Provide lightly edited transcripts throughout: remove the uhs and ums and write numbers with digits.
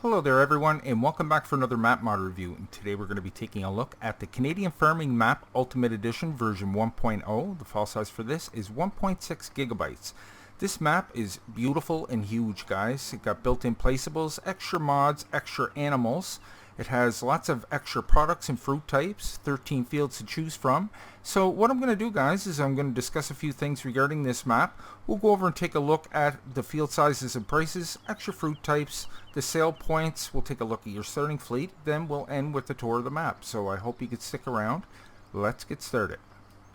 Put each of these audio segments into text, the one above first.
Hello there everyone, and welcome back for another map mod review. And today we're going to be taking a look at the Canadian Farming Map Ultimate Edition version 1.0. The file size for this is 1.6 gigabytes. This map is beautiful and huge, guys. It got built-in placeables, extra mods, extra animals. It has lots of extra products and fruit types, 13 fields to choose from. So what I'm going to do, guys, is I'm going to discuss a few things regarding this map. We'll go over and take a look at the field sizes and prices, extra fruit types, the sale points. We'll take a look at your starting fleet. Then we'll end with the tour of the map. So I hope you can stick around. Let's get started.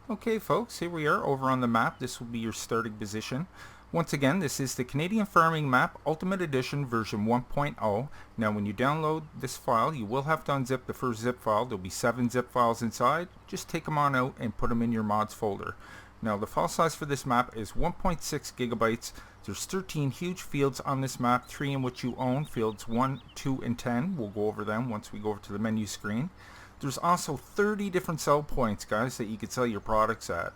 Okay, folks, here we are over on the map. This will be your starting position. Once again, this is the Canadian Farming Map Ultimate Edition version 1.0. Now, when you download this file, you will have to unzip the first zip file. There'll be 7 zip files inside. Just take them on out and put them in your mods folder. Now, the file size for this map is 1.6 gigabytes. There's 13 huge fields on this map, 3 in which you own, fields 1, 2, and 10. We'll go over them once we go over to the menu screen. There's also 30 different sell points, guys, that you can sell your products at.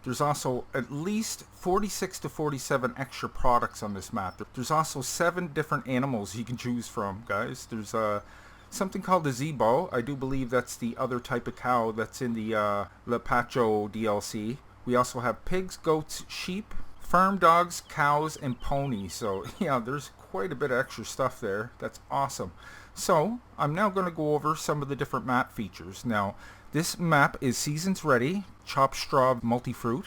There's also at least 46 to 47 extra products on this map. There's also 7 different animals you can choose from, guys. There's something called the Zebo. I do believe that's the other type of cow that's in the Lepacho DLC. We also have pigs, goats, sheep, farm dogs, cows, and ponies. So yeah, there's quite a bit of extra stuff there. That's awesome. So I'm now going to go over some of the different map features. Now, this map is seasons ready, chopped straw multi-fruit.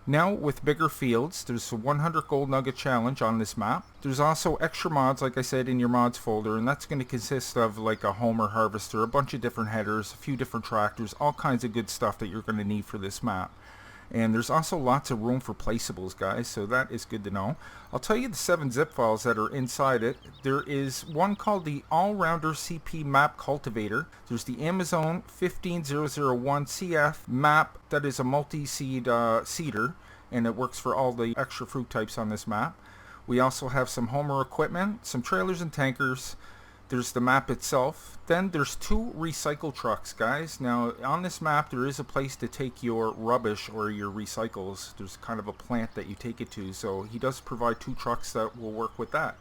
Now with bigger fields, there's a 100 gold nugget challenge on this map. There's also extra mods, like I said, in your mods folder, and that's going to consist of like a homer harvester, a bunch of different headers, a few different tractors, all kinds of good stuff that you're going to need for this map. And there's also lots of room for placeables, guys, so that is good to know. I'll tell you the 7 zip files that are inside it. There is one called the All-Rounder CP Map Cultivator. There's the Amazon 15001 CF map that is a multi-seed seeder, and it works for all the extra fruit types on this map. We also have some Homer equipment, some trailers and tankers. There's the map itself. Then there's 2 recycle trucks, guys. Now on this map there is a place to take your rubbish or your recycles. There's kind of a plant that you take it to, so he does provide 2 trucks that will work with that.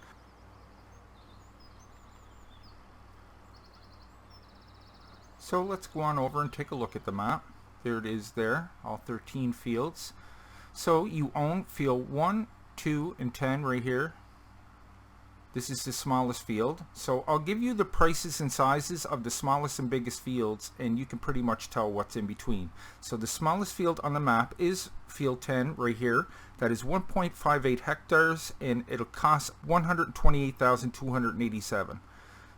So let's go on over and take a look at the map. There it is there, all 13 fields. So you own field 1, 2, and 10 right here. This is the smallest field. So I'll give you the prices and sizes of the smallest and biggest fields, and you can pretty much tell what's in between. So the smallest field on the map is field 10 right here. That is 1.58 hectares, and it'll cost 128,287.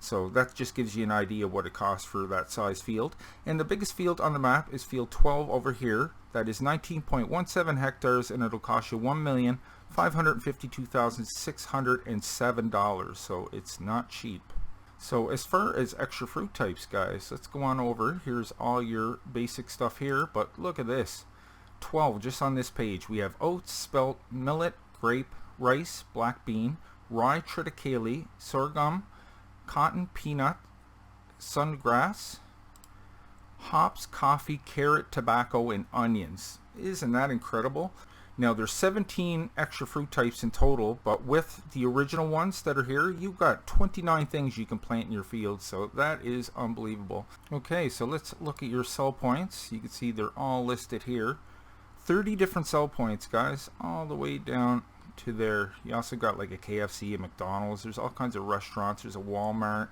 So that just gives you an idea what it costs for that size field. And the biggest field on the map is field 12 over here. That is 19.17 hectares, and it'll cost you $1,552,607. So it's not cheap. So as far as extra fruit types, guys, let's go on over. Here's all your basic stuff here, but look at this. 12 just on this page. We have oats, spelt, millet, grape, rice, black bean, rye, triticale, sorghum, cotton, peanut, sungrass, hops, coffee, carrot, tobacco, and onions. Isn't that incredible? Now there's 17 extra fruit types in total, but with the original ones that are here, you've got 29 things you can plant in your field, so that is unbelievable. Okay, so let's look at your sell points. You can see they're all listed here. 30 different sell points, guys, all the way down to there. You also got like a KFC, a McDonald's. There's all kinds of restaurants. There's a Walmart.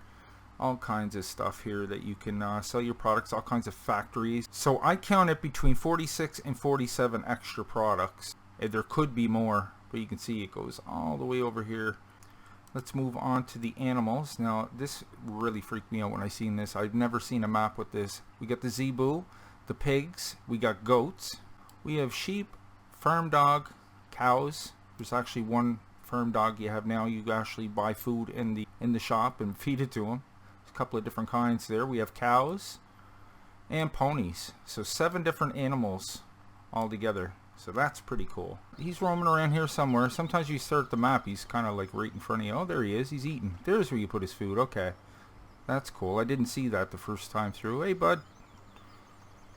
All kinds of stuff here that you can sell your products, all kinds of factories. So I count it between 46 and 47 extra products. There could be more, but you can see it goes all the way over here. Let's move on to the animals. Now this really freaked me out when I seen this. I've never seen a map with this. We got the zebu, the pigs, we got goats, we have sheep, farm dog, cows. There's actually one farm dog you have now. You actually buy food in the shop and feed it to them. There's a couple of different kinds there. We have cows and ponies. So 7 different animals all together. So that's pretty cool. He's roaming around here somewhere. Sometimes you start the map, he's kind of like right in front of you. Oh, there he is. He's eating. There's where you put his food. Okay. That's cool. I didn't see that the first time through. Hey, bud.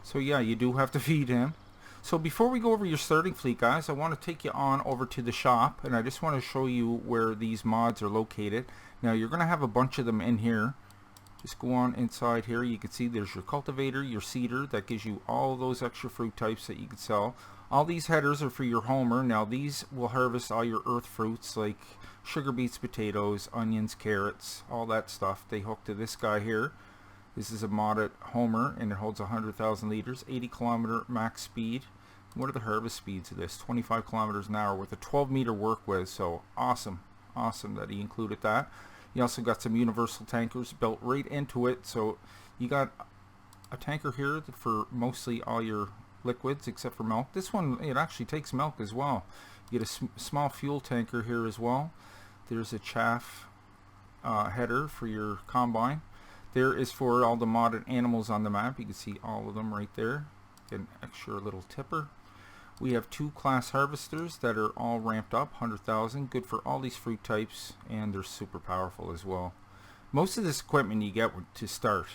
So yeah, you do have to feed him. So before we go over your starting fleet, guys, I want to take you on over to the shop, and I just want to show you where these mods are located. Now you're going to have a bunch of them in here. Just go on inside here. You can see there's your cultivator, your seeder, that gives you all those extra fruit types that you can sell. All these headers are for your homer. Now these will harvest all your earth fruits like sugar beets, potatoes, onions, carrots, all that stuff. They hook to this guy here. This is a modded homer, and it holds 100,000 liters, 80 kilometer max speed. What are the harvest speeds of this? 25 kilometers an hour with a 12 meter work width. So awesome that he included that. You also got some universal tankers built right into it. So you got a tanker here for mostly all your liquids except for milk. This one, it actually takes milk as well. You get a small fuel tanker here as well. There's a chaff header for your combine. There is for all the modded animals on the map. You can see all of them right there. Get an extra little tipper. We have 2 class harvesters that are all ramped up, 100,000, good for all these fruit types, and they're super powerful as well. Most of this equipment you get to start.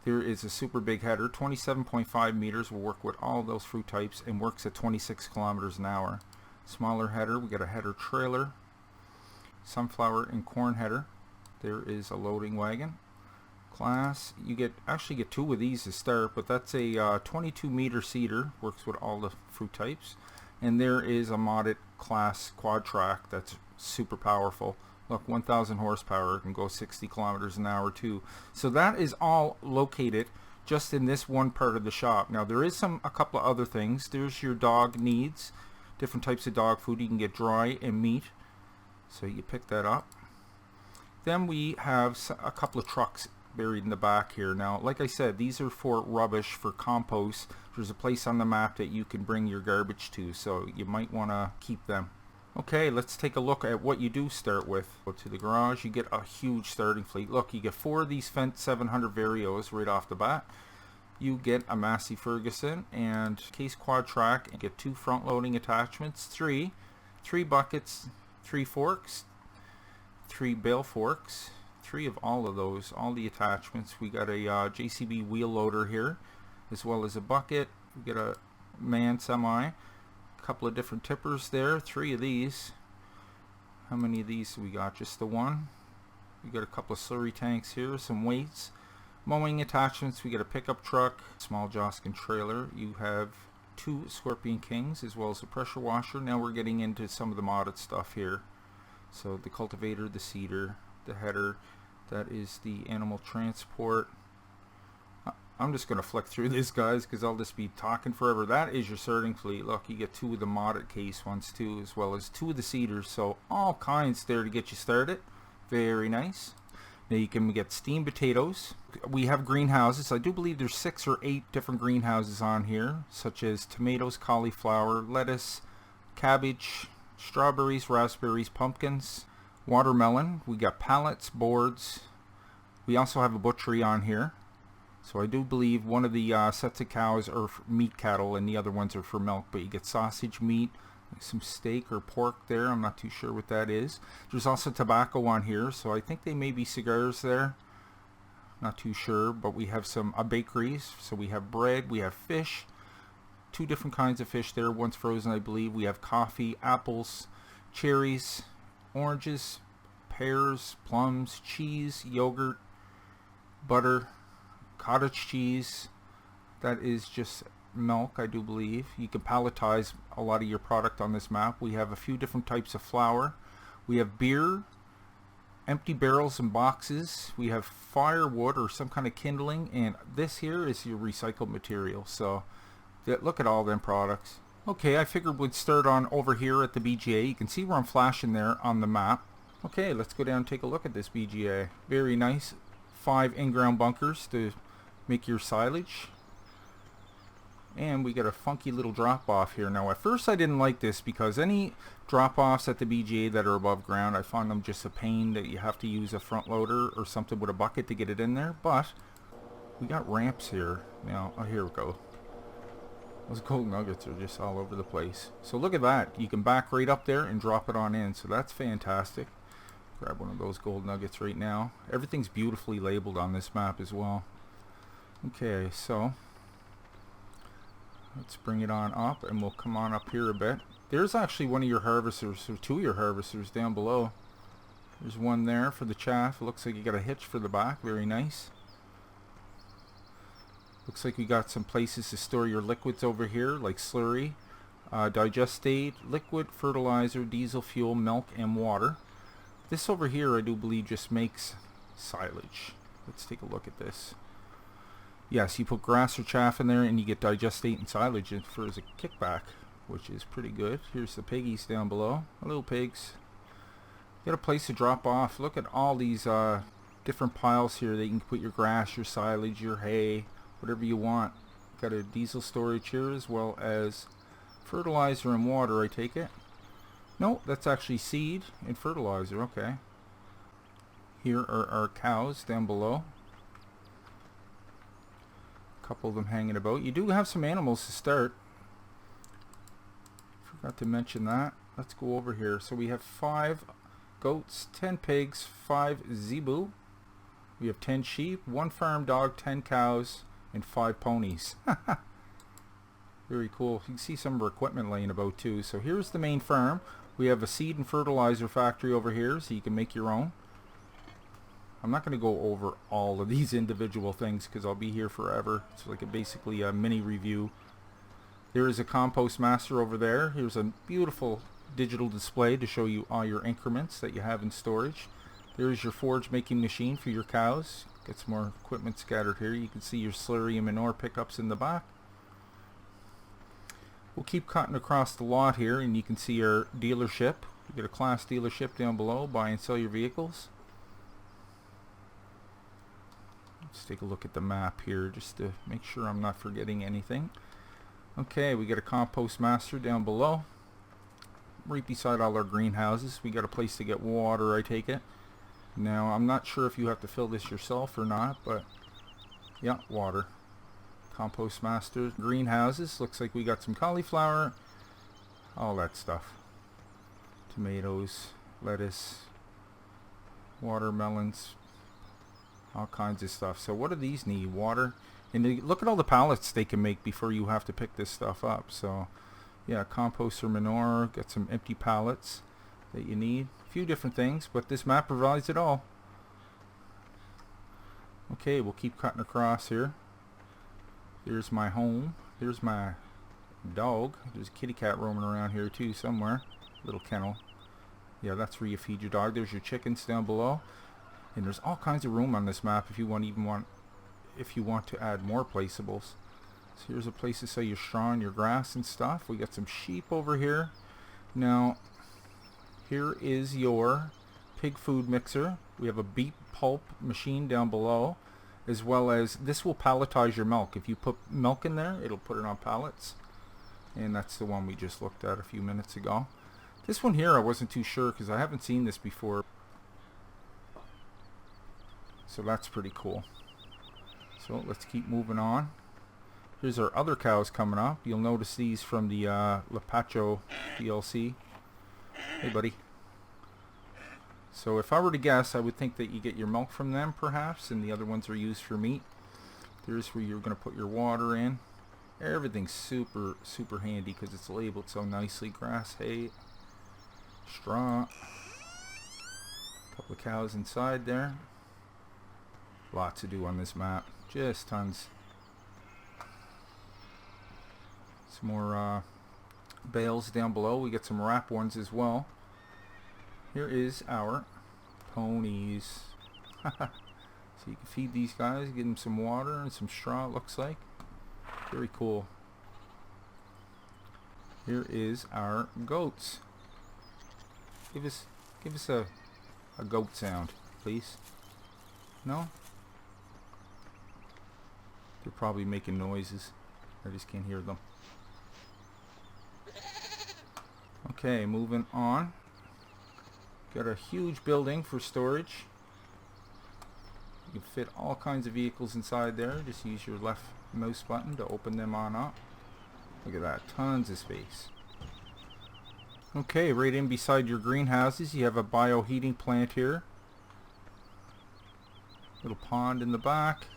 There is a super big header, 27.5 meters, will work with all those fruit types and works at 26 kilometers an hour. Smaller header, we got a header trailer, sunflower and corn header. There is a loading wagon. Class, you actually get 2 of these to start, but that's a 22 meter seeder, works with all the fruit types. And there is a modded class quad track that's super powerful. Look, 1,000 horsepower, can go 60 kilometers an hour too. So that is all located just in this one part of the shop. Now there is a couple of other things. There's your dog needs, different types of dog food. You can get dry and meat, so you pick that up. Then we have a couple of trucks buried in the back here. Now, like I said, these are for rubbish, for compost. There's a place on the map that you can bring your garbage to, so you might want to keep them. Okay, let's take a look at what you do start with. Go to the garage, you get a huge starting fleet. Look, you get 4 of these Fendt 700 Varios right off the bat. You get a Massey Ferguson and case quad track, and get 2 front loading attachments, 3 buckets, 3 forks, 3 bale forks, 3 of all of those, all the attachments. We got a JCB wheel loader here, as well as a bucket. We get a man semi, couple of different tippers there, 3 of these. How many of these we got? Just the one. We got a couple of slurry tanks here, some weights, mowing attachments. We got a pickup truck, small Joskin trailer. You have 2 Scorpion Kings as well as a pressure washer. Now we're getting into some of the modded stuff here. So the cultivator, the seeder, the header, that is the animal transport. I'm just going to flick through this, guys, because I'll just be talking forever. That is your starting fleet. Look, you get 2 of the modded case ones too, as well as 2 of the seeders. So all kinds there to get you started. Very nice. Now you can get steamed potatoes. We have greenhouses. I do believe there's 6 or 8 different greenhouses on here, such as tomatoes, cauliflower, lettuce, cabbage, strawberries, raspberries, pumpkins, watermelon. We got pallets, boards. We also have a butchery on here. So I do believe one of the sets of cows are for meat cattle and the other ones are for milk, but you get sausage meat, some steak or pork there. I'm not too sure what that is. There's also tobacco on here, so I think they may be cigars there. Not too sure, but we have some bakeries. So we have bread, we have fish, 2 different kinds of fish there. One's frozen, I believe. We have coffee, apples, cherries, oranges, pears, plums, cheese, yogurt, butter, cottage cheese. That is just milk, I do believe. You can palletize a lot of your product on this map. We have a few different types of flour. We have beer, empty barrels and boxes. We have firewood or some kind of kindling, and this here is your recycled material. So look at all them products. Okay, I figured we'd start on over here at the BGA. You can see where I'm flashing there on the map. Okay, let's go down and take a look at this BGA. Very nice. 5 in-ground bunkers to make your silage. And we got a funky little drop off here. Now at first I didn't like this because any drop offs at the BGA that are above ground, I find them just a pain that you have to use a front loader or something with a bucket to get it in there. But we got ramps here. Now, oh, here we go. Those gold nuggets are just all over the place. So look at that. You can back right up there and drop it on in. So that's fantastic. Grab one of those gold nuggets right now. Everything's beautifully labeled on this map as well. Okay, so Let's bring it on up, and we'll come on up here a bit. There's actually one of your harvesters, or two of your harvesters down below. There's one there for the chaff. It looks like you got a hitch for the back. Very nice. Looks like we got some places to store your liquids over here, like slurry, digestate, liquid, fertilizer, diesel fuel, milk, and water. This over here I do believe just makes silage. Let's take a look at this. Yes, you put grass or chaff in there and you get digestate and silage for as a kickback, which is pretty good. Here's the piggies down below. Hello pigs. Got a place to drop off. Look at all these different piles here that you can put your grass, your silage, your hay, whatever you want. Got a diesel storage here as well as fertilizer and water, I take it. No, that's actually seed and fertilizer. Okay. Here are our cows down below. A couple of them hanging about. You do have some animals to start. Forgot to mention that. Let's go over here. So we have 5 goats, 10 pigs, 5 zebu. We have 10 sheep, 1 farm dog, 10 cows, and 5 ponies. Very cool. You can see some of our equipment laying about too. So here's the main farm. We have a seed and fertilizer factory over here, so you can make your own. I'm not going to go over all of these individual things because I'll be here forever. It's like basically a mini review. There is a compost master over there. Here's a beautiful digital display to show you all your increments that you have in storage. There's your forage making machine for your cows. Got some more equipment scattered here. You can see your slurry and manure pickups in the back. We'll keep cutting across the lot here, and you can see our dealership. You get a class dealership down below. Buy and sell your vehicles. Let's take a look at the map here just to make sure I'm not forgetting anything. Okay, we got a compost master down below. Right beside all our greenhouses. We got a place to get water, I take it. Now, I'm not sure if you have to fill this yourself or not, but yeah, water. Compost master, greenhouses. Looks like we got some cauliflower, all that stuff. Tomatoes, lettuce, watermelons, all kinds of stuff. So what do these need? Water. And look at all the pallets they can make before you have to pick this stuff up. So yeah, compost or manure. Got some empty pallets that you need. A few different things, but this map provides it all. Okay, we'll keep cutting across here. There's my home. There's my dog. There's a kitty cat roaming around here too somewhere. Little kennel. Yeah, that's where you feed your dog. There's your chickens down below. And there's all kinds of room on this map if you want to add more placeables. So here's a place to sell your straw and your grass and stuff. We got some sheep over here. Now, here is your pig food mixer. We have a beet pulp machine down below, as well as this will palletize your milk. If you put milk in there, it'll put it on pallets. And that's the one we just looked at a few minutes ago. This one here I wasn't too sure because I haven't seen this before. So that's pretty cool. So let's keep moving on. Here's our other cows coming up. You'll notice these from the Lepacho DLC. Hey buddy. So if I were to guess, I would think that you get your milk from them perhaps, and the other ones are used for meat. There's where you're going to put your water in. Everything's super handy because it's labeled so nicely. Grass, hay, straw. A couple of cows inside there. Lots to do on this map. Just tons. Some more bales down below. We got some wrap ones as well. Here is our ponies. So you can feed these guys, give them some water and some straw, it looks like. Very cool. Here is our goats. Give us a goat sound, please. No? They're probably making noises. I just can't hear them. Okay, moving on. Got a huge building for storage. You can fit all kinds of vehicles inside there. Just use your left mouse button to open them on up. Look at that, tons of space. Okay, right in beside your greenhouses you have a bioheating plant here. Little pond in the back.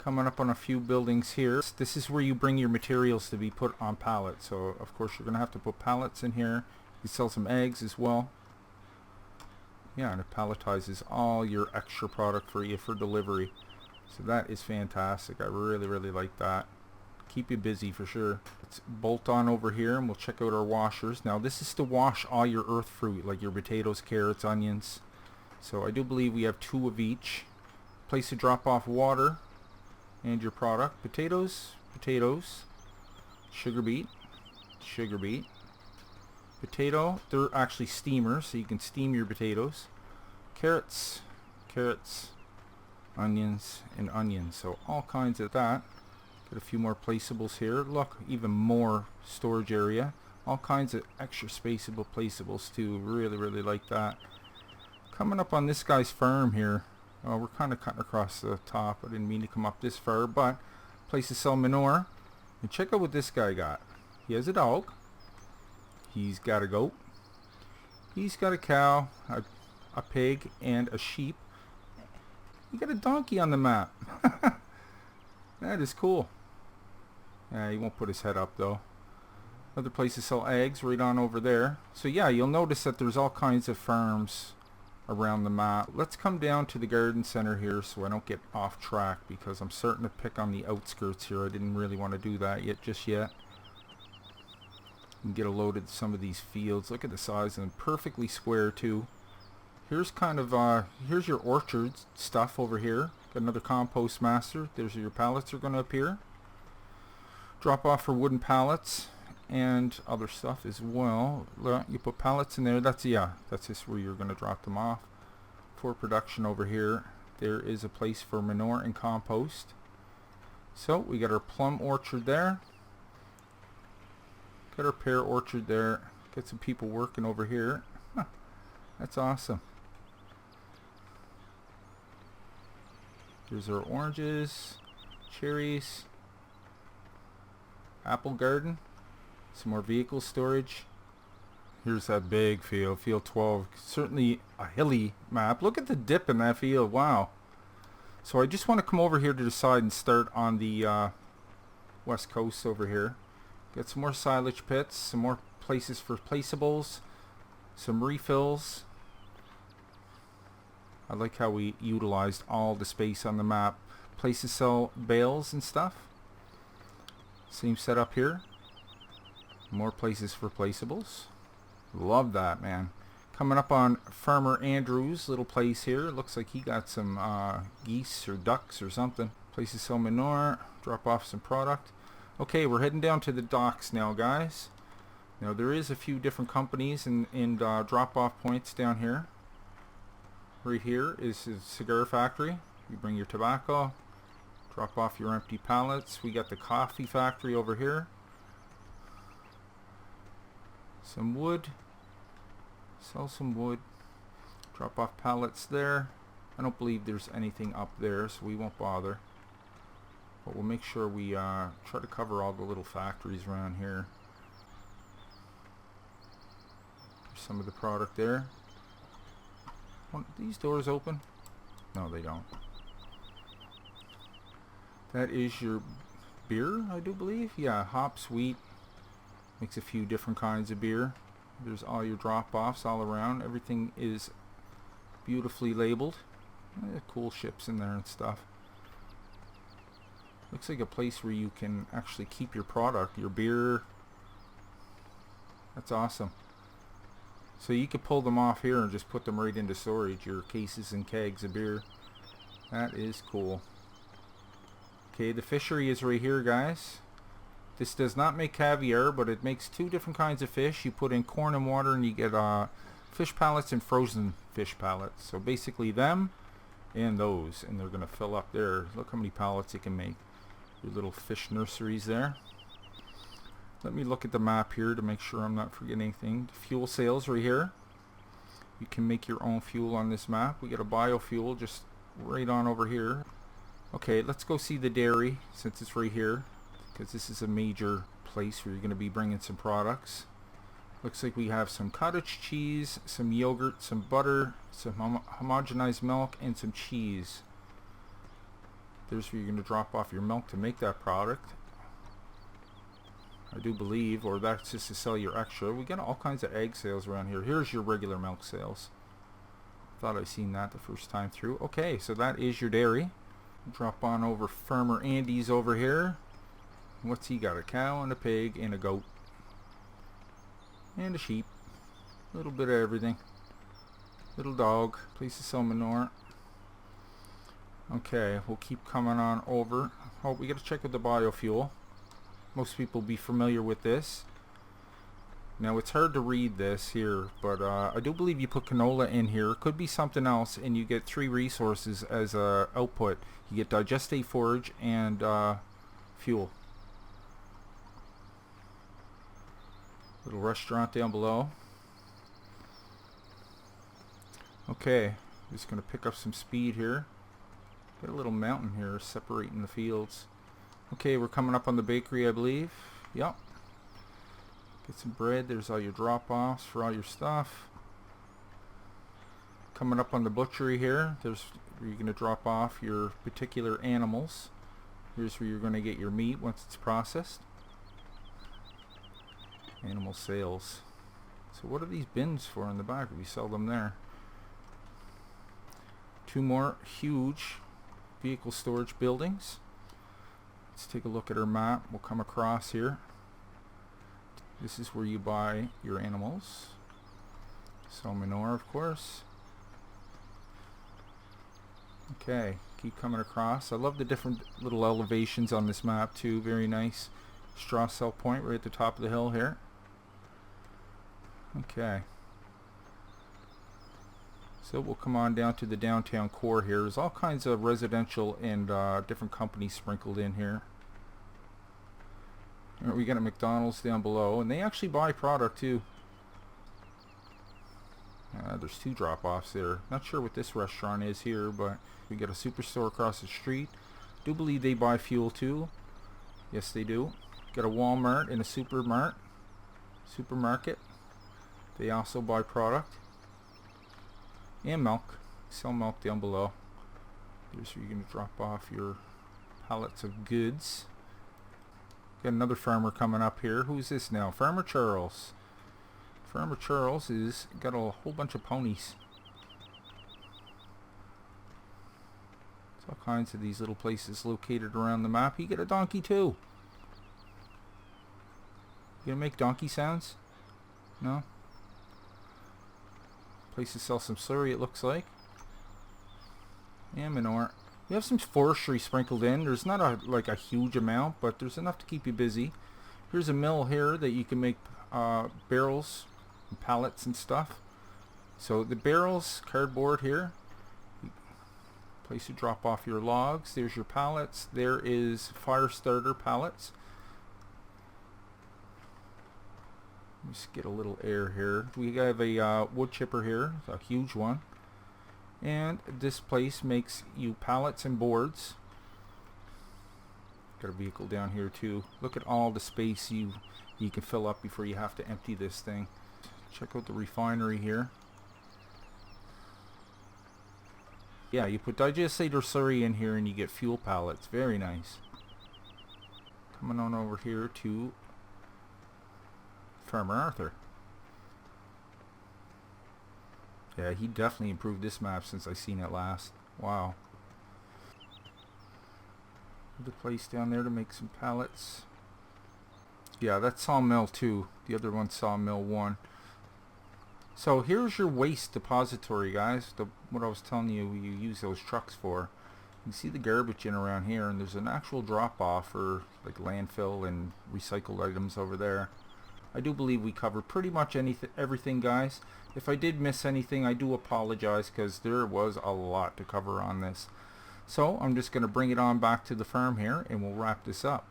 Coming up on a few buildings here. This is where you bring your materials to be put on pallets. So of course you're going to have to put pallets in here. You sell some eggs as well. Yeah, and it palletizes all your extra product for you for delivery. So that is fantastic. I really like that. Keep you busy for sure. Let's bolt on over here and we'll check out our washers. Now this is to wash all your earth fruit, like your potatoes, carrots, onions. So I do believe we have 2 of each. Place to drop off water and your product. Potatoes, sugar beet, potato, they're actually steamers, so you can steam your potatoes. Carrots, onions, and onions. So all kinds of that. Got a few more placeables here. Look, even more storage area. All kinds of extra spaceable placeables too. Really like that. Coming up on this guy's farm here. We're kind of cutting across the top. I didn't mean to come up this far, but place to sell manure. And check out what this guy got. He has a dog. He's got a goat. He's got a cow, a pig, and a sheep. He got a donkey on the map. That is cool. Yeah, he won't put his head up though. Other place to sell eggs right on over there. So yeah, you'll notice that there's all kinds of farms around the map. Let's come down to the garden center here so I don't get off track, because I'm starting to pick on the outskirts here. I didn't really want to do that just yet. And get a load of some of these fields. Look at the size, and perfectly square too. Here's kind of here's your orchard stuff over here. Got another compost master. There's your pallets are going to appear. Drop off for wooden pallets and other stuff as well. You put pallets in there. That's just where you're going to drop them off for production. Over here there is a place for manure and compost. So we got our plum orchard there, got our pear orchard there, got some people working over here. That's awesome. There's our oranges, cherries, apple garden, some more vehicle storage. Here's that big field, field 12. Certainly a hilly map. Look at the dip in that field. Wow. So I just want to come over here to the side and start on the west coast over here. Got some more silage pits, some more places for placeables, some refills. I like how we utilized all the space on the map. Place to sell bales and stuff. Same setup here. More places for placeables. Love that, man. Coming up on Farmer Andrew's little place here. Looks like he got some geese or ducks or something. Place to sell manure. Drop off some product. Okay, we're heading down to the docks now, guys. Now there is a few different companies and drop off points down here. Right here is a cigar factory. You bring your tobacco, drop off your empty pallets. We got the coffee factory over here. Some wood. Sell some wood. Drop off pallets there. I don't believe there's anything up there, so we won't bother. But we'll make sure we try to cover all the little factories around here. There's some of the product there. These doors open? No, they don't. That is your beer, I do believe. Yeah, hops, wheat. Makes a few different kinds of beer. There's all your drop-offs all around. Everything is beautifully labeled. Cool ships in there and stuff. Looks like a place where you can actually keep your product, your beer. That's awesome. So you could pull them off here and just put them right into storage, your cases and kegs of beer. That is cool. Okay, the fishery is right here, guys. This does not make caviar, but it makes 2 different kinds of fish. You put in corn and water and you get fish pellets and frozen fish pellets. So basically them and those, and they're going to fill up there. Look how many pallets it can make. Your little fish nurseries there. Let me look at the map here to make sure I'm not forgetting anything. Fuel sales right here. You can make your own fuel on this map. We got a biofuel just right on over here. Okay, let's go see the dairy since it's right here, because this is a major place where you're going to be bringing some products. Looks like we have some cottage cheese, some yogurt, some butter, some homogenized milk, and some cheese. There's where you're going to drop off your milk to make that product, I do believe, or that's just to sell your extra. We got all kinds of egg sales around here. Here's your regular milk sales. Thought I seen that the first time through. Okay, so that is your dairy. Drop on over Farmer Andy's over here. What's he got? A cow and a pig and a goat and a sheep. A little bit of everything. Little dog. Place to sell manure. Okay, we'll keep coming on over. Oh, we got to check with the biofuel. Most people will be familiar with this. Now it's hard to read this here, but I do believe you put canola in here. It could be something else, and you get 3 resources as a output. You get digestate, forage, and fuel. Little restaurant down below. Okay, just going to pick up some speed here. Got a little mountain here separating the fields. Okay, we're coming up on the bakery, I believe. Yep. Get some bread. There's all your drop-offs for all your stuff. Coming up on the butchery here. There's where you're going to drop off your particular animals. Here's where you're going to get your meat once it's processed. Animal sales. So what are these bins for in the back? We sell them there. 2 more huge vehicle storage buildings. Let's take a look at our map. We'll come across here. This is where you buy your animals. Sell manure, of course. Okay, keep coming across. I love the different little elevations on this map too. Very nice. Straw cell point right at the top of the hill here. Okay. So we'll come on down to the downtown core here. There's all kinds of residential and different companies sprinkled in here. We got a McDonald's down below, and they actually buy product too. There's 2 drop-offs there. Not sure what this restaurant is here, but we got a superstore across the street. Do believe they buy fuel too. Yes, they do. Got a Walmart and a supermarket. They also buy product and milk. Sell milk down below. Here's where you're going to drop off your pallets of goods. Got another farmer coming up here. Who's this now? Farmer Charles. Farmer Charles is got a whole bunch of ponies. There's all kinds of these little places located around the map. You get a donkey too. You gonna make donkey sounds? No? Place to sell some slurry, it looks like. And manure. You have some forestry sprinkled in. There's not a huge amount, but there's enough to keep you busy. Here's a mill here that you can make barrels and pallets and stuff. So the barrels, cardboard here. Place to drop off your logs. There's your pallets. There is fire starter pallets. Just get a little air here. We have a wood chipper here, a huge one. And this place makes you pallets and boards. Got a vehicle down here too. Look at all the space you can fill up before you have to empty this thing. Check out the refinery here. Yeah, you put digestate or slurry in here and you get fuel pallets. Very nice. Coming on over here to Farmer Arthur. Yeah, he definitely improved this map since I seen it last. Wow. The place down there to make some pallets. Yeah, that's sawmill 2. The other one's sawmill 1. So here's your waste depository, guys. What I was telling you use those trucks for. You see the garbage in around here, and there's an actual drop-off for like landfill and recycled items over there. I do believe we covered pretty much everything, guys. If I did miss anything, I do apologize because there was a lot to cover on this. So I'm just going to bring it on back to the farm here and we'll wrap this up.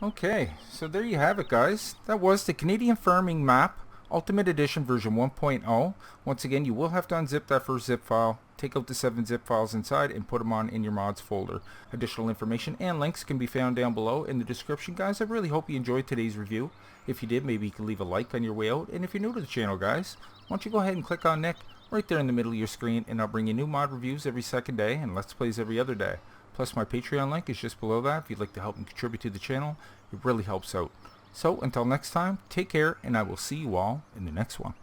Okay, so there you have it, guys. That was the Canadian Farming Map Ultimate Edition version 1.0. Once again, you will have to unzip that first zip file, take out the 7 zip files inside, and put them on in your mods folder. Additional information and links can be found down below in the description, guys. I really hope you enjoyed today's review. If you did, maybe you can leave a like on your way out. And if you're new to the channel, guys, why don't you go ahead and click on Nick right there in the middle of your screen, and I'll bring you new mod reviews every second day and Let's Plays every other day. plus my Patreon link is just below that if you'd like to help and contribute to the channel. It really helps out. So until next time, take care, and I will see you all in the next one.